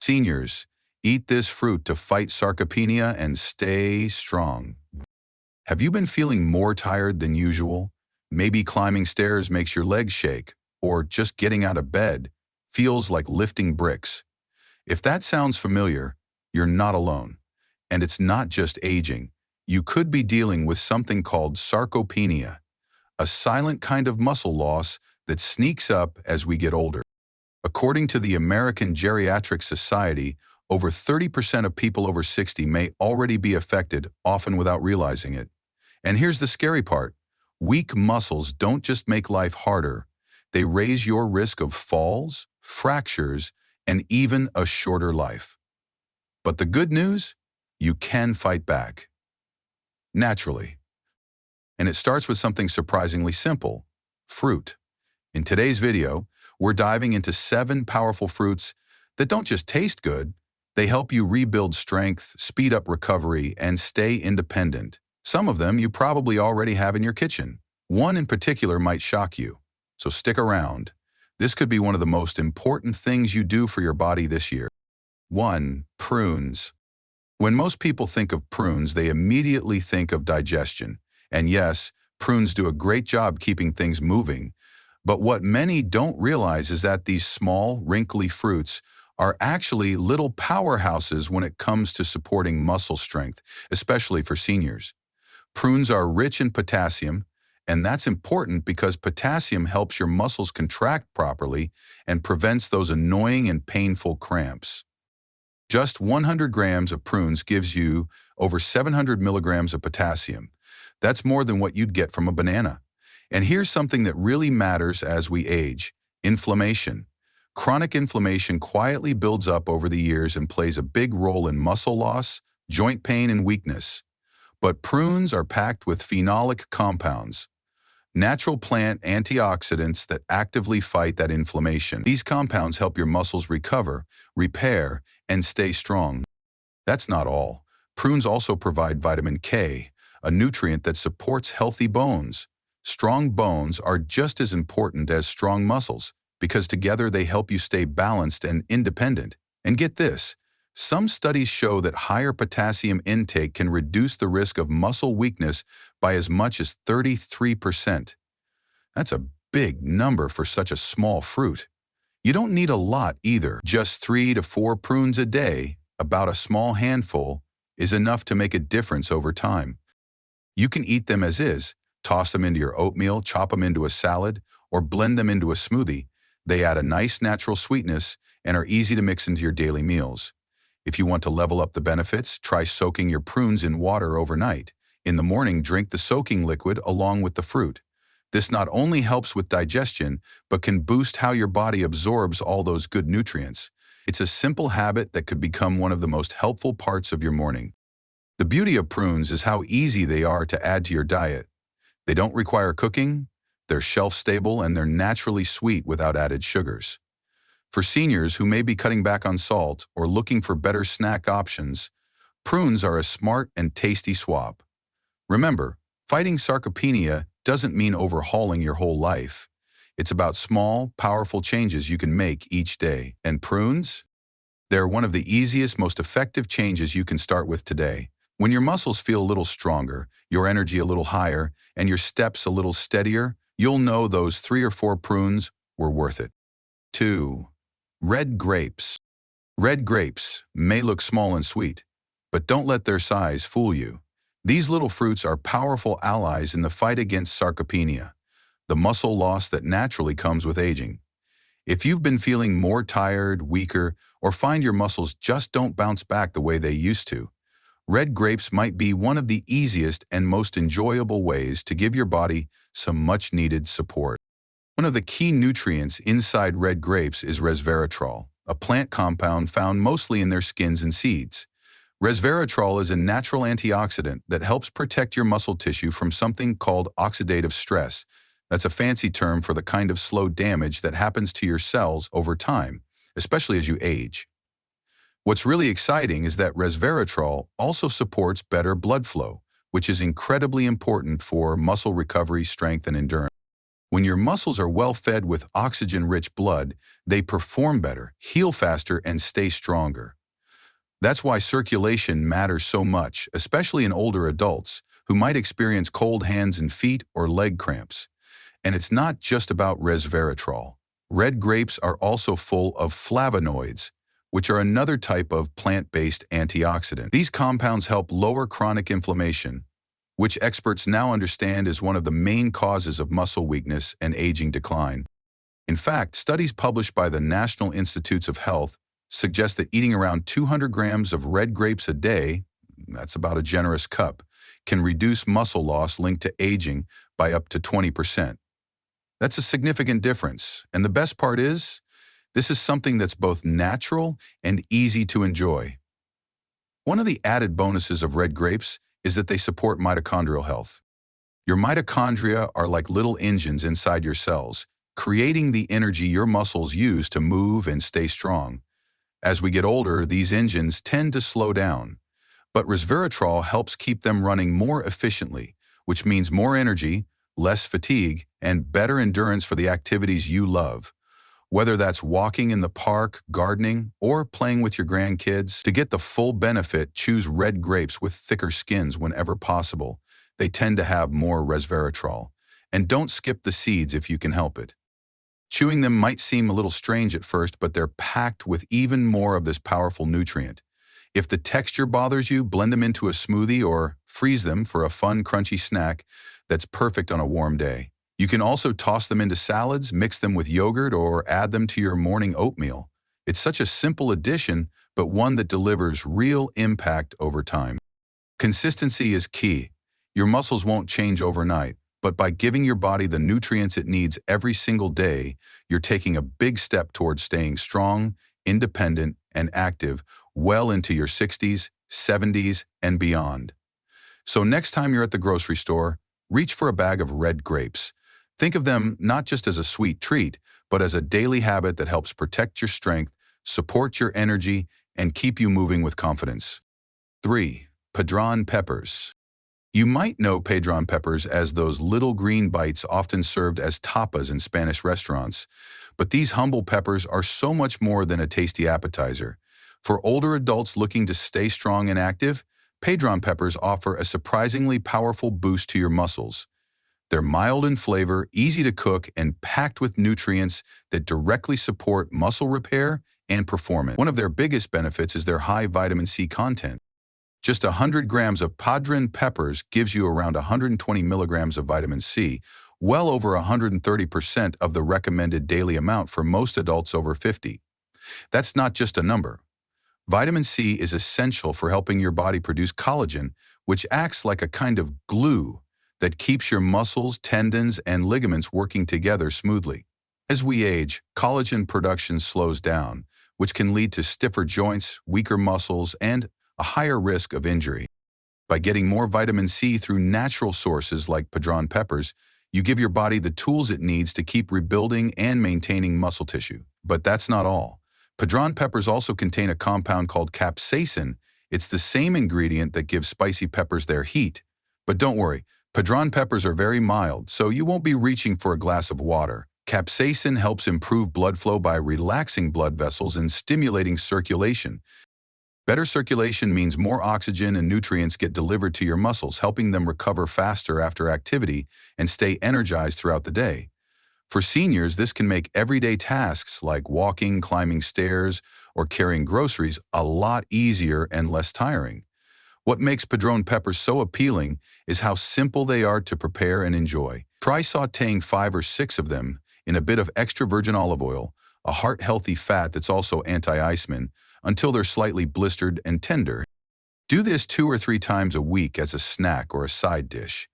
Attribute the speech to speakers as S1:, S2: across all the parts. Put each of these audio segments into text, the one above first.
S1: Seniors, eat this fruit to fight sarcopenia and stay strong. Have you been feeling more tired than usual? Maybe climbing stairs makes your legs shake, or just getting out of bed feels like lifting bricks. If that sounds familiar, you're not alone. And it's not just aging. You could be dealing with something called sarcopenia, a silent kind of muscle loss that sneaks up as we get older. According to the American Geriatric Society, over 30% of people over 60 may already be affected, often without realizing it. And here's the scary part. Weak muscles don't just make life harder. They raise your risk of falls, fractures, and even a shorter life. But the good news? You can fight back. Naturally. And it starts with something surprisingly simple: fruit. In today's video, we're diving into 7 powerful fruits that don't just taste good, they help you rebuild strength, speed up recovery, and stay independent. Some of them you probably already have in your kitchen. One in particular might shock you, so stick around. This could be one of the most important things you do for your body this year. 1. Prunes. When most people think of prunes, they immediately think of digestion. And yes, prunes do a great job keeping things moving. But what many don't realize is that these small, wrinkly fruits are actually little powerhouses when it comes to supporting muscle strength, especially for seniors. Prunes are rich in potassium, and that's important because potassium helps your muscles contract properly and prevents those annoying and painful cramps. Just 100 grams of prunes gives you over 700 milligrams of potassium. That's more than what you'd get from a banana. And here's something that really matters as we age: inflammation. Chronic inflammation quietly builds up over the years and plays a big role in muscle loss, joint pain, and weakness. But prunes are packed with phenolic compounds, natural plant antioxidants that actively fight that inflammation. These compounds help your muscles recover, repair, and stay strong. That's not all. Prunes also provide vitamin K, a nutrient that supports healthy bones. Strong bones are just as important as strong muscles because together they help you stay balanced and independent. And get this, some studies show that higher potassium intake can reduce the risk of muscle weakness by as much as 33%. That's a big number for such a small fruit. You don't need a lot either. Just 3 to 4 prunes a day, about a small handful, is enough to make a difference over time. You can eat them as is, toss them into your oatmeal, chop them into a salad, or blend them into a smoothie. They add a nice natural sweetness and are easy to mix into your daily meals. If you want to level up the benefits, try soaking your prunes in water overnight. In the morning, drink the soaking liquid along with the fruit. This not only helps with digestion, but can boost how your body absorbs all those good nutrients. It's a simple habit that could become one of the most helpful parts of your morning. The beauty of prunes is how easy they are to add to your diet. They don't require cooking, they're shelf-stable, and they're naturally sweet without added sugars. For seniors who may be cutting back on salt or looking for better snack options, prunes are a smart and tasty swap. Remember, fighting sarcopenia doesn't mean overhauling your whole life. It's about small, powerful changes you can make each day. And prunes? They're one of the easiest, most effective changes you can start with today. When your muscles feel a little stronger, your energy a little higher, and your steps a little steadier, you'll know those 3 or 4 prunes were worth it. 2. Red grapes. Red grapes may look small and sweet, but don't let their size fool you. These little fruits are powerful allies in the fight against sarcopenia, the muscle loss that naturally comes with aging. If you've been feeling more tired, weaker, or find your muscles just don't bounce back the way they used to, red grapes might be one of the easiest and most enjoyable ways to give your body some much-needed support. One of the key nutrients inside red grapes is resveratrol, a plant compound found mostly in their skins and seeds. Resveratrol is a natural antioxidant that helps protect your muscle tissue from something called oxidative stress. That's a fancy term for the kind of slow damage that happens to your cells over time, especially as you age. What's really exciting is that resveratrol also supports better blood flow, which is incredibly important for muscle recovery, strength, and endurance. When your muscles are well fed with oxygen-rich blood, they perform better, heal faster, and stay stronger. That's why circulation matters so much, especially in older adults who might experience cold hands and feet or leg cramps. And it's not just about resveratrol. Red grapes are also full of flavonoids, which are another type of plant-based antioxidant. These compounds help lower chronic inflammation, which experts now understand is one of the main causes of muscle weakness and aging decline. In fact, studies published by the National Institutes of Health suggest that eating around 200 grams of red grapes a day, that's about a generous cup, can reduce muscle loss linked to aging by up to 20%. That's a significant difference, and the best part is, this is something that's both natural and easy to enjoy. One of the added bonuses of red grapes is that they support mitochondrial health. Your mitochondria are like little engines inside your cells, creating the energy your muscles use to move and stay strong. As we get older, these engines tend to slow down, but resveratrol helps keep them running more efficiently, which means more energy, less fatigue, and better endurance for the activities you love. Whether that's walking in the park, gardening, or playing with your grandkids, to get the full benefit, choose red grapes with thicker skins whenever possible. They tend to have more resveratrol. And don't skip the seeds if you can help it. Chewing them might seem a little strange at first, but they're packed with even more of this powerful nutrient. If the texture bothers you, blend them into a smoothie or freeze them for a fun, crunchy snack that's perfect on a warm day. You can also toss them into salads, mix them with yogurt, or add them to your morning oatmeal. It's such a simple addition, but one that delivers real impact over time. Consistency is key. Your muscles won't change overnight, but by giving your body the nutrients it needs every single day, you're taking a big step towards staying strong, independent, and active well into your 60s, 70s, and beyond. So next time you're at the grocery store, reach for a bag of red grapes. Think of them not just as a sweet treat, but as a daily habit that helps protect your strength, support your energy, and keep you moving with confidence. 3. Padron Peppers. You might know Padron peppers as those little green bites often served as tapas in Spanish restaurants, but these humble peppers are so much more than a tasty appetizer. For older adults looking to stay strong and active, Padron peppers offer a surprisingly powerful boost to your muscles. They're mild in flavor, easy to cook, and packed with nutrients that directly support muscle repair and performance. One of their biggest benefits is their high vitamin C content. Just 100 grams of Padron peppers gives you around 120 milligrams of vitamin C, well over 130% of the recommended daily amount for most adults over 50. That's not just a number. Vitamin C is essential for helping your body produce collagen, which acts like a kind of glue that keeps your muscles, tendons, and ligaments working together smoothly. As we age, collagen production slows down, which can lead to stiffer joints, weaker muscles, and a higher risk of injury. By getting more vitamin C through natural sources like Padron peppers, you give your body the tools it needs to keep rebuilding and maintaining muscle tissue. But that's not all. Padron peppers also contain a compound called capsaicin. It's the same ingredient that gives spicy peppers their heat. But don't worry, Padron peppers are very mild, so you won't be reaching for a glass of water. Capsaicin helps improve blood flow by relaxing blood vessels and stimulating circulation. Better circulation means more oxygen and nutrients get delivered to your muscles, helping them recover faster after activity and stay energized throughout the day. For seniors, this can make everyday tasks like walking, climbing stairs, or carrying groceries a lot easier and less tiring. What makes Padron peppers so appealing is how simple they are to prepare and enjoy. Try sautéing 5 or 6 of them in a bit of extra virgin olive oil, a heart-healthy fat that's also anti-Iceman, until they're slightly blistered and tender. Do this 2 or 3 times a week as a snack or a side dish.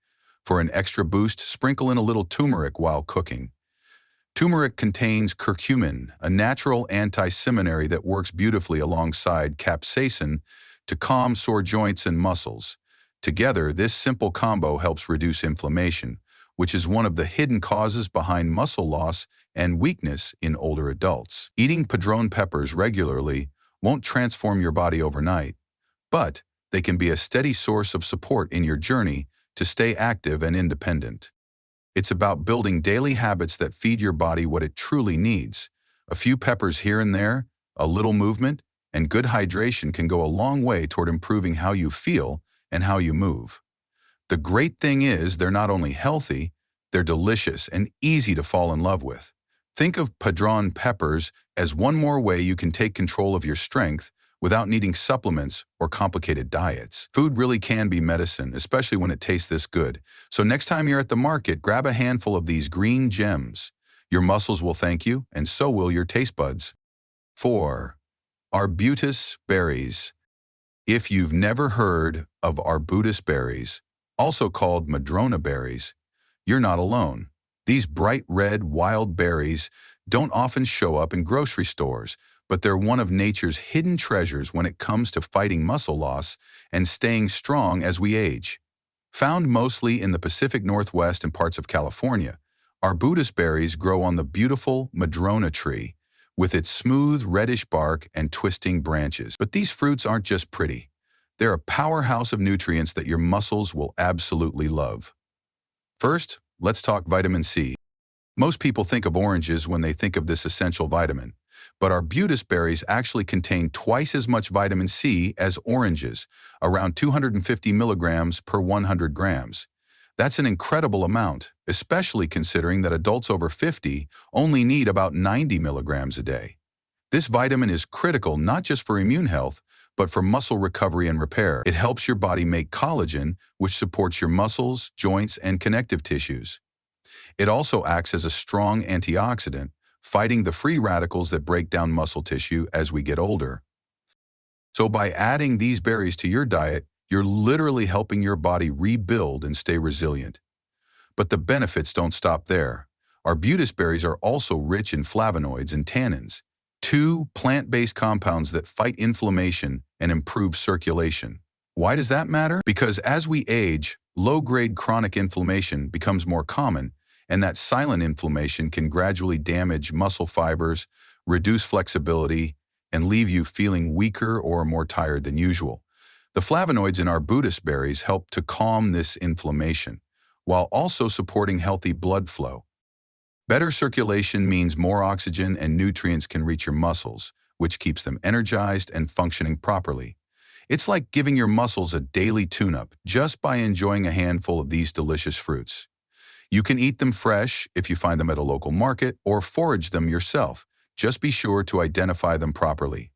S1: For an extra boost, sprinkle in a little turmeric while cooking. Turmeric contains curcumin, a natural anti-seminary that works beautifully alongside capsaicin to calm sore joints and muscles. Together, this simple combo helps reduce inflammation, which is one of the hidden causes behind muscle loss and weakness in older adults. Eating Padron peppers regularly won't transform your body overnight, but they can be a steady source of support in your journey to stay active and independent. It's about building daily habits that feed your body what it truly needs. A few peppers here and there, a little movement, and good hydration can go a long way toward improving how you feel and how you move. The great thing is they're not only healthy, they're delicious and easy to fall in love with. Think of Padron Peppers as one more way you can take control of your strength without needing supplements or complicated diets. Food really can be medicine, especially when it tastes this good. So next time you're at the market, grab a handful of these green gems. Your muscles will thank you, and so will your taste buds. 4. Arbutus berries. If you've never heard of arbutus berries, also called Madrona berries, you're not alone. These bright red wild berries don't often show up in grocery stores, but they're one of nature's hidden treasures when it comes to fighting muscle loss and staying strong as we age. Found mostly in the Pacific Northwest and parts of California, arbutus berries grow on the beautiful Madrona tree, with its smooth reddish bark and twisting branches. But these fruits aren't just pretty. They're a powerhouse of nutrients that your muscles will absolutely love. First, let's talk vitamin C. Most people think of oranges when they think of this essential vitamin, but arbutus berries actually contain twice as much vitamin C as oranges, around 250 milligrams per 100 grams. That's an incredible amount, especially considering that adults over 50 only need about 90 milligrams a day. This vitamin is critical not just for immune health, but for muscle recovery and repair. It helps your body make collagen, which supports your muscles, joints, and connective tissues. It also acts as a strong antioxidant, fighting the free radicals that break down muscle tissue as we get older. So by adding these berries to your diet, you're literally helping your body rebuild and stay resilient. But the benefits don't stop there. Arbutus berries are also rich in flavonoids and tannins, two plant-based compounds that fight inflammation and improve circulation. Why does that matter? Because as we age, low-grade chronic inflammation becomes more common, and that silent inflammation can gradually damage muscle fibers, reduce flexibility, and leave you feeling weaker or more tired than usual. The flavonoids in arbutus berries help to calm this inflammation, while also supporting healthy blood flow. Better circulation means more oxygen and nutrients can reach your muscles, which keeps them energized and functioning properly. It's like giving your muscles a daily tune-up just by enjoying a handful of these delicious fruits. You can eat them fresh if you find them at a local market or forage them yourself. Just be sure to identify them properly.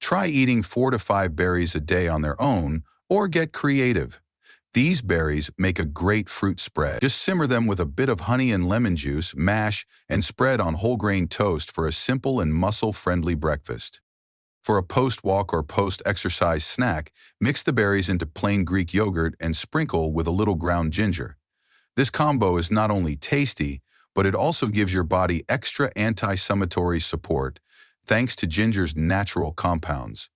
S1: Try eating 4 to 5 berries a day on their own or get creative. These berries make a great fruit spread. Just simmer them with a bit of honey and lemon juice, mash, and spread on whole grain toast for a simple and muscle-friendly breakfast. For a post-walk or post-exercise snack, mix the berries into plain Greek yogurt and sprinkle with a little ground ginger. This combo is not only tasty, but it also gives your body extra anti-inflammatory support thanks to ginger's natural compounds.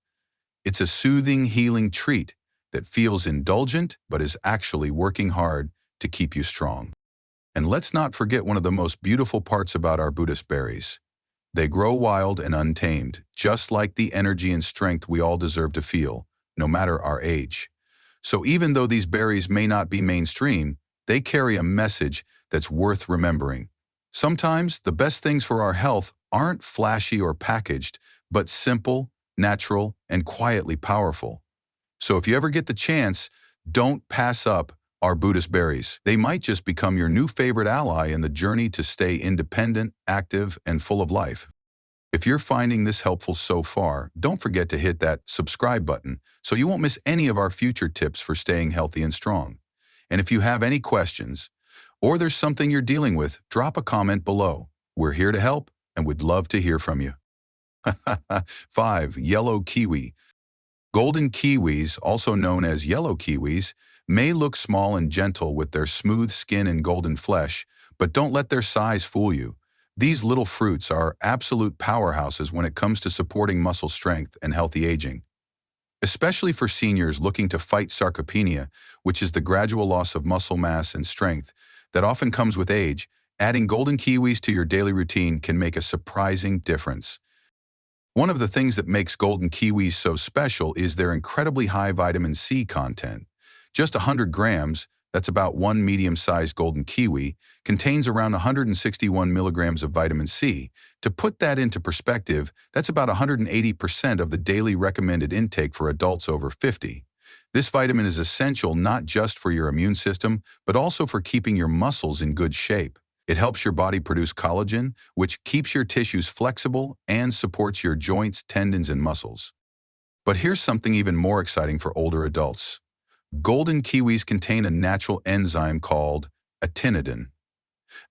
S1: It's a soothing, healing treat that feels indulgent but is actually working hard to keep you strong. And let's not forget one of the most beautiful parts about arbutus berries. They grow wild and untamed, just like the energy and strength we all deserve to feel, no matter our age. So even though these berries may not be mainstream, they carry a message that's worth remembering. Sometimes the best things for our health aren't flashy or packaged, but simple, natural, and quietly powerful. So if you ever get the chance, don't pass up arbutus berries. They might just become your new favorite ally in the journey to stay independent, active, and full of life. If you're finding this helpful so far, don't forget to hit that subscribe button so you won't miss any of our future tips for staying healthy and strong. And if you have any questions, or there's something you're dealing with, drop a comment below. We're here to help and would love to hear from you. 5. Yellow kiwi. Golden kiwis, also known as yellow kiwis, may look small and gentle with their smooth skin and golden flesh, but don't let their size fool you. These little fruits are absolute powerhouses when it comes to supporting muscle strength and healthy aging. Especially for seniors looking to fight sarcopenia, which is the gradual loss of muscle mass and strength that often comes with age, adding golden kiwis to your daily routine can make a surprising difference. One of the things that makes golden kiwis so special is their incredibly high vitamin C content. Just 100 grams, that's about one medium-sized golden kiwi, contains around 161 milligrams of vitamin C. To put that into perspective, that's about 180% of the daily recommended intake for adults over 50. This vitamin is essential not just for your immune system, but also for keeping your muscles in good shape. It helps your body produce collagen, which keeps your tissues flexible and supports your joints, tendons, and muscles. But here's something even more exciting for older adults. Golden kiwis contain a natural enzyme called atinidin.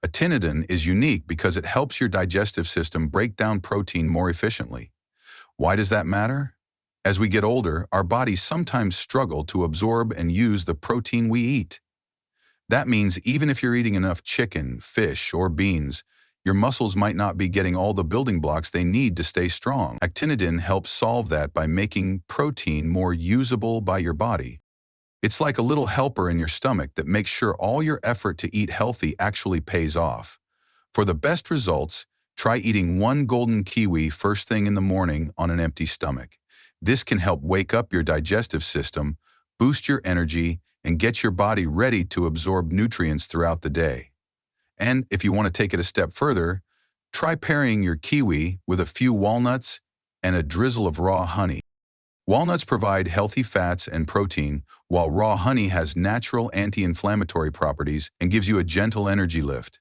S1: Atinidin is unique because it helps your digestive system break down protein more efficiently. Why does that matter? As we get older, our bodies sometimes struggle to absorb and use the protein we eat. That means even if you're eating enough chicken, fish, or beans, your muscles might not be getting all the building blocks they need to stay strong. Actinidin helps solve that by making protein more usable by your body. It's like a little helper in your stomach that makes sure all your effort to eat healthy actually pays off. For the best results, try eating one golden kiwi first thing in the morning on an empty stomach. This can help wake up your digestive system, boost your energy, and get your body ready to absorb nutrients throughout the day. And if you want to take it a step further, try pairing your kiwi with a few walnuts and a drizzle of raw honey. Walnuts provide healthy fats and protein, while raw honey has natural anti-inflammatory properties and gives you a gentle energy lift.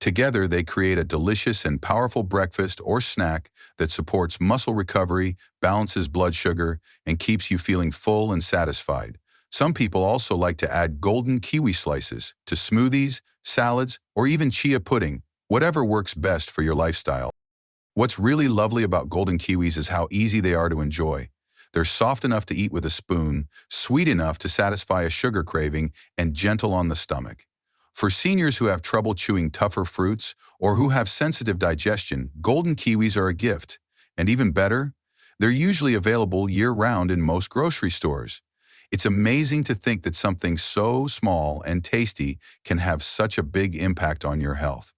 S1: Together, they create a delicious and powerful breakfast or snack that supports muscle recovery, balances blood sugar, and keeps you feeling full and satisfied. Some people also like to add golden kiwi slices to smoothies, salads, or even chia pudding, whatever works best for your lifestyle. What's really lovely about golden kiwis is how easy they are to enjoy. They're soft enough to eat with a spoon, sweet enough to satisfy a sugar craving, and gentle on the stomach. For seniors who have trouble chewing tougher fruits or who have sensitive digestion, golden kiwis are a gift. And even better, they're usually available year-round in most grocery stores. It's amazing to think that something so small and tasty can have such a big impact on your health.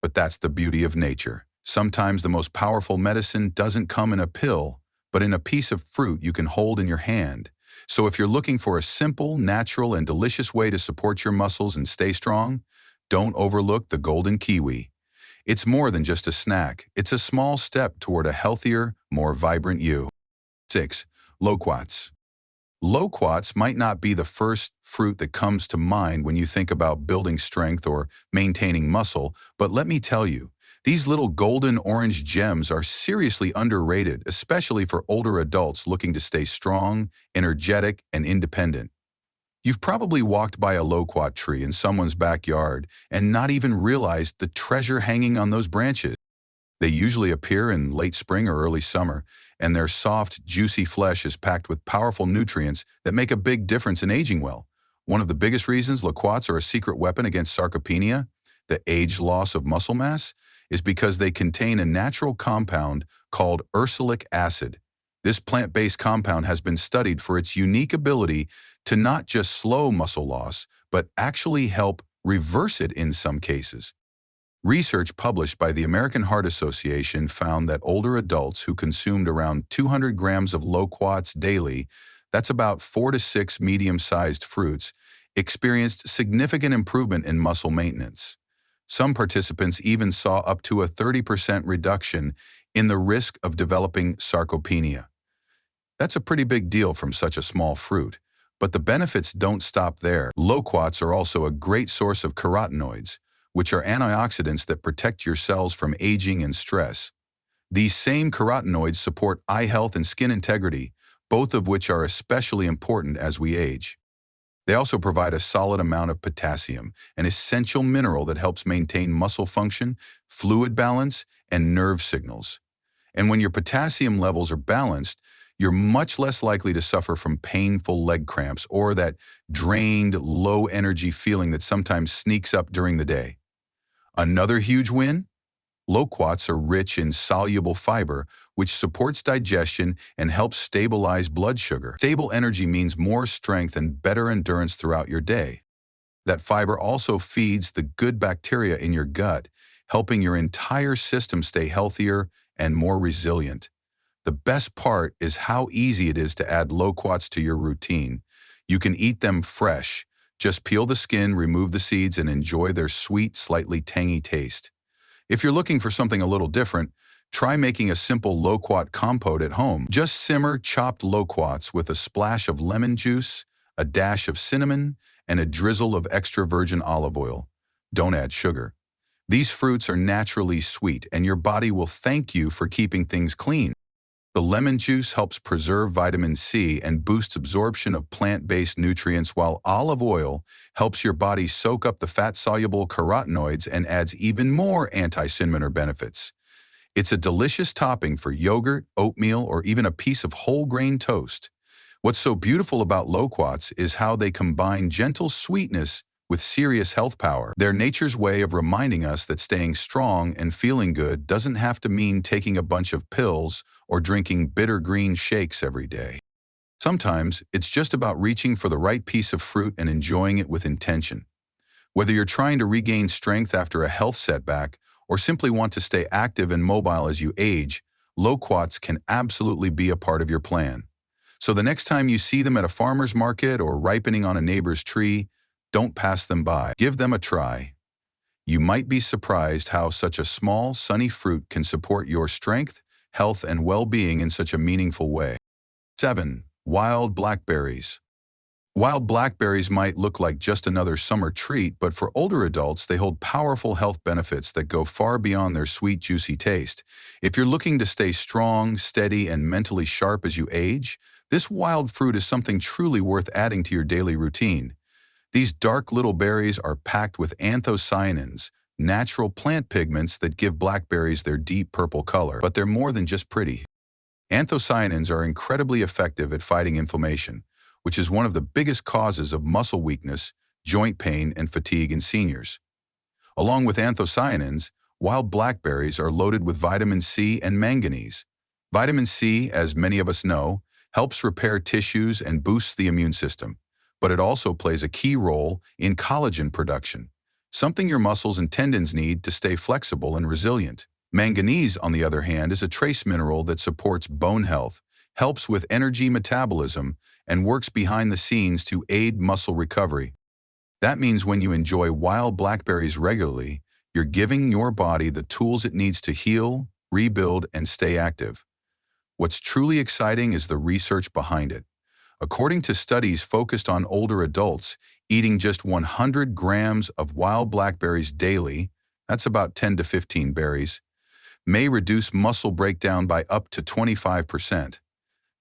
S1: But that's the beauty of nature. Sometimes the most powerful medicine doesn't come in a pill, but in a piece of fruit you can hold in your hand. So if you're looking for a simple, natural, and delicious way to support your muscles and stay strong, don't overlook the golden kiwi. It's more than just a snack. It's a small step toward a healthier, more vibrant you. 6. Loquats. Loquats might not be the first fruit that comes to mind when you think about building strength or maintaining muscle, but let me tell you, these little golden orange gems are seriously underrated, especially for older adults looking to stay strong, energetic, and independent. You've probably walked by a loquat tree in someone's backyard and not even realized the treasure hanging on those branches. They usually appear in late spring or early summer, and their soft, juicy flesh is packed with powerful nutrients that make a big difference in aging well. One of the biggest reasons loquats are a secret weapon against sarcopenia, the age loss of muscle mass, is because they contain a natural compound called ursoleic acid. This plant-based compound has been studied for its unique ability to not just slow muscle loss, but actually help reverse it in some cases. Research published by the American Heart Association found that older adults who consumed around 200 grams of loquats daily, that's about 4 to 6 medium-sized fruits, experienced significant improvement in muscle maintenance. Some participants even saw up to a 30% reduction in the risk of developing sarcopenia. That's a pretty big deal from such a small fruit, but the benefits don't stop there. Loquats are also a great source of carotenoids, which are antioxidants that protect your cells from aging and stress. These same carotenoids support eye health and skin integrity, both of which are especially important as we age. They also provide a solid amount of potassium, an essential mineral that helps maintain muscle function, fluid balance, and nerve signals. And when your potassium levels are balanced, you're much less likely to suffer from painful leg cramps or that drained, low-energy feeling that sometimes sneaks up during the day. Another huge win? Loquats are rich in soluble fiber, which supports digestion and helps stabilize blood sugar. Stable energy means more strength and better endurance throughout your day. That fiber also feeds the good bacteria in your gut, helping your entire system stay healthier and more resilient. The best part is how easy it is to add loquats to your routine. You can eat them fresh, Just peel the skin, remove the seeds, and enjoy their sweet, slightly tangy taste. If you're looking for something a little different, try making a simple loquat compote at home. Just simmer chopped loquats with a splash of lemon juice, a dash of cinnamon, and a drizzle of extra virgin olive oil. Don't add sugar. These fruits are naturally sweet, and your body will thank you for keeping things clean. The lemon juice helps preserve vitamin C and boosts absorption of plant-based nutrients, while olive oil helps your body soak up the fat-soluble carotenoids and adds even more anti-cinnamon benefits. It's a delicious topping for yogurt, oatmeal, or even a piece of whole grain toast. What's so beautiful about loquats is how they combine gentle sweetness with serious health power. They're nature's way of reminding us that staying strong and feeling good doesn't have to mean taking a bunch of pills or drinking bitter green shakes every day. Sometimes it's just about reaching for the right piece of fruit and enjoying it with intention. Whether you're trying to regain strength after a health setback or simply want to stay active and mobile as you age, loquats can absolutely be a part of your plan. So the next time you see them at a farmer's market or ripening on a neighbor's tree, don't pass them by. Give them a try. You might be surprised how such a small, sunny fruit can support your strength, health, and well-being in such a meaningful way. 7. Wild blackberries. Wild blackberries might look like just another summer treat, but for older adults, they hold powerful health benefits that go far beyond their sweet, juicy taste. If you're looking to stay strong, steady, and mentally sharp as you age, this wild fruit is something truly worth adding to your daily routine. These dark little berries are packed with anthocyanins, natural plant pigments that give blackberries their deep purple color. But they're more than just pretty. Anthocyanins are incredibly effective at fighting inflammation, which is one of the biggest causes of muscle weakness, joint pain, and fatigue in seniors. Along with anthocyanins, wild blackberries are loaded with vitamin C and manganese. Vitamin C, as many of us know, helps repair tissues and boosts the immune system, but it also plays a key role in collagen production, something your muscles and tendons need to stay flexible and resilient. Manganese, on the other hand, is a trace mineral that supports bone health, helps with energy metabolism, and works behind the scenes to aid muscle recovery. That means when you enjoy wild blackberries regularly, you're giving your body the tools it needs to heal, rebuild, and stay active. What's truly exciting is the research behind it. According to studies focused on older adults, eating just 100 grams of wild blackberries daily, that's about 10 to 15 berries, may reduce muscle breakdown by up to 25%.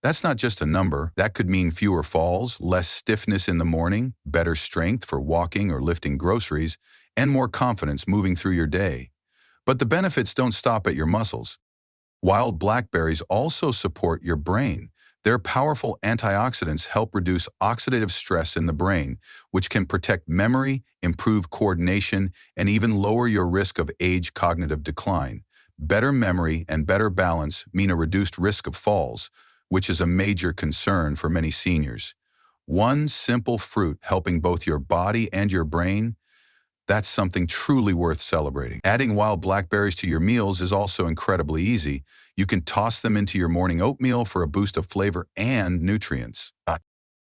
S1: That's not just a number. That could mean fewer falls, less stiffness in the morning, better strength for walking or lifting groceries, and more confidence moving through your day. But the benefits don't stop at your muscles. Wild blackberries also support your brain. Their powerful antioxidants help reduce oxidative stress in the brain, which can protect memory, improve coordination, and even lower your risk of age cognitive decline. Better memory and better balance mean a reduced risk of falls, which is a major concern for many seniors. One simple fruit helping both your body and your brain, that's something truly worth celebrating. Adding wild blackberries to your meals is also incredibly easy. You can toss them into your morning oatmeal for a boost of flavor and nutrients.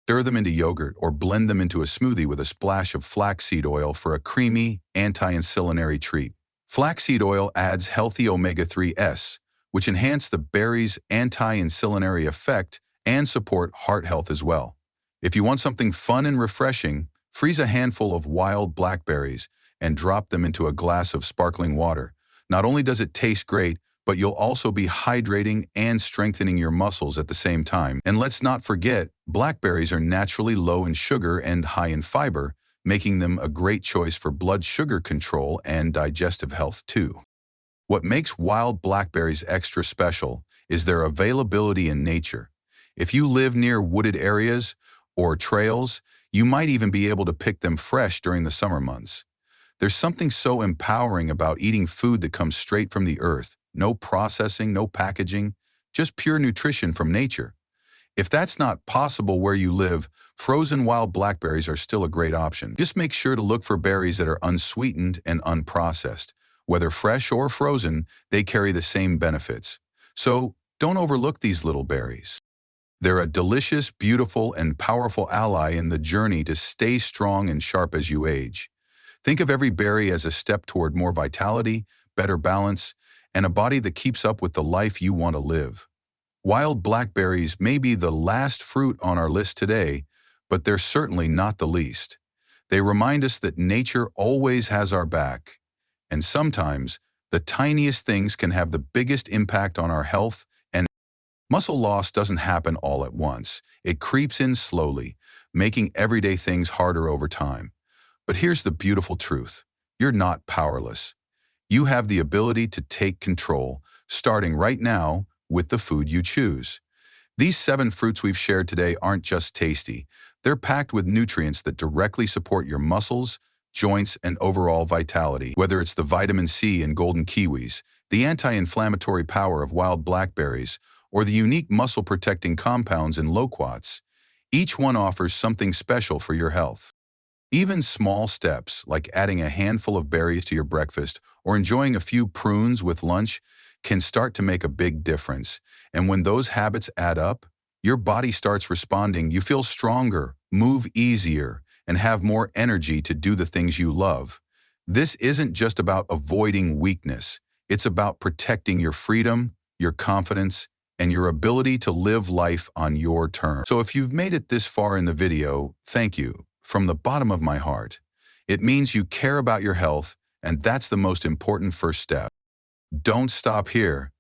S1: Stir them into yogurt or blend them into a smoothie with a splash of flaxseed oil for a creamy, anti-insulinary treat. Flaxseed oil adds healthy omega-3s, which enhance the berry's anti-insulinary effect and support heart health as well. If you want something fun and refreshing, freeze a handful of wild blackberries and drop them into a glass of sparkling water. Not only does it taste great, but you'll also be hydrating and strengthening your muscles at the same time. And let's not forget, blackberries are naturally low in sugar and high in fiber, making them a great choice for blood sugar control and digestive health too. What makes wild blackberries extra special is their availability in nature. If you live near wooded areas or trails, you might even be able to pick them fresh during the summer months. There's something so empowering about eating food that comes straight from the earth. No processing, no packaging, just pure nutrition from nature. If that's not possible where you live, frozen wild blackberries are still a great option. Just make sure to look for berries that are unsweetened and unprocessed. Whether fresh or frozen, they carry the same benefits. So don't overlook these little berries. They're a delicious, beautiful, and powerful ally in the journey to stay strong and sharp as you age. Think of every berry as a step toward more vitality, better balance, and a body that keeps up with the life you want to live. Wild blackberries may be the last fruit on our list today, but they're certainly not the least. They remind us that nature always has our back, and sometimes the tiniest things can have the biggest impact on our health. And muscle loss doesn't happen all at once. It creeps in slowly, making everyday things harder over time. But here's the beautiful truth. You're not powerless. You have the ability to take control, starting right now with the food you choose. These 7 fruits we've shared today aren't just tasty. They're packed with nutrients that directly support your muscles, joints, and overall vitality. Whether it's the vitamin C in golden kiwis, the anti-inflammatory power of wild blackberries, or the unique muscle-protecting compounds in loquats, each one offers something special for your health. Even small steps, like adding a handful of berries to your breakfast or enjoying a few prunes with lunch, can start to make a big difference. And when those habits add up, your body starts responding. You feel stronger, move easier, and have more energy to do the things you love. This isn't just about avoiding weakness. It's about protecting your freedom, your confidence, and your ability to live life on your terms. So if you've made it this far in the video, thank you from the bottom of my heart. It means you care about your health, and that's the most important first step. Don't stop here.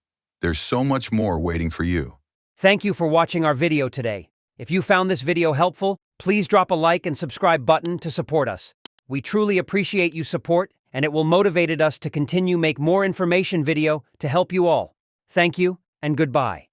S1: There's so much more waiting for you.
S2: Thank you for watching our video today. If you found this video helpful, please drop a like and subscribe button to support us. We truly appreciate you support, and it will motivate us to continue make more information video to help you all. Thank you and goodbye.